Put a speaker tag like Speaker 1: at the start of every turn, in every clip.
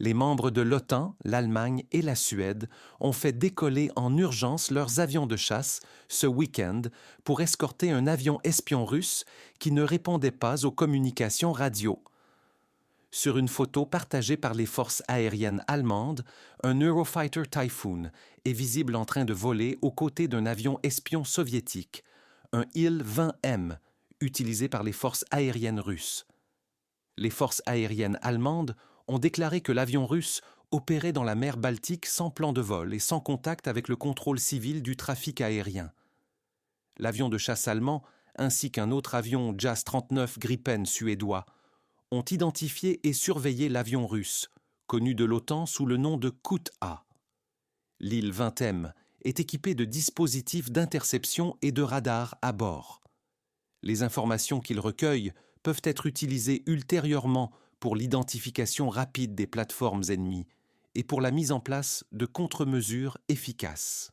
Speaker 1: Les membres de l'OTAN, l'Allemagne et la Suède ont fait décoller en urgence leurs avions de chasse ce week-end pour escorter un avion espion russe qui ne répondait pas aux communications radio. Sur une photo partagée par les forces aériennes allemandes, un Eurofighter Typhoon est visible en train de voler aux côtés d'un avion espion soviétique, un Il-20M, utilisé par les forces aériennes russes. Les forces aériennes allemandes ont déclaré que l'avion russe opérait dans la mer Baltique sans plan de vol et sans contact avec le contrôle civil du trafic aérien. L'avion de chasse allemand, ainsi qu'un autre avion JAS-39 Gripen suédois, ont identifié et surveillé l'avion russe, connu de l'OTAN sous le nom de Kut-A. L'Il-20M est équipé de dispositifs d'interception et de radars à bord. Les informations qu'il recueille peuvent être utilisées ultérieurement pour l'identification rapide des plateformes ennemies et pour la mise en place de contre-mesures efficaces.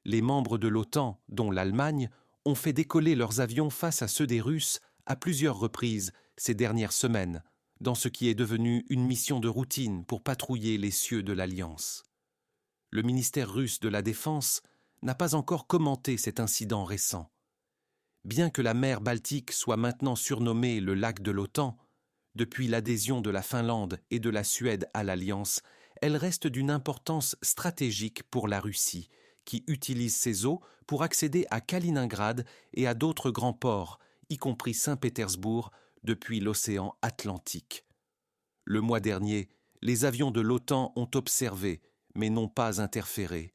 Speaker 1: Les membres de l'OTAN, dont l'Allemagne, ont fait décoller leurs avions face à ceux des Russes à plusieurs reprises ces dernières semaines, dans ce qui est devenu une mission de routine pour patrouiller les cieux de l'Alliance. Le ministère russe de la Défense n'a pas encore commenté cet incident récent. Bien que la mer Baltique soit maintenant surnommée le lac de l'OTAN, depuis l'adhésion de la Finlande et de la Suède à l'Alliance, elle reste d'une importance stratégique pour la Russie, qui utilise ces eaux pour accéder à Kaliningrad et à d'autres grands ports, y compris Saint-Pétersbourg, depuis l'océan Atlantique. Le mois dernier, les avions de l'OTAN ont observé, mais n'ont pas interféré,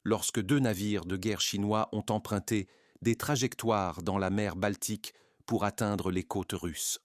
Speaker 1: lorsque 2 navires de guerre chinois ont emprunté des trajectoires dans la mer Baltique pour atteindre les côtes russes.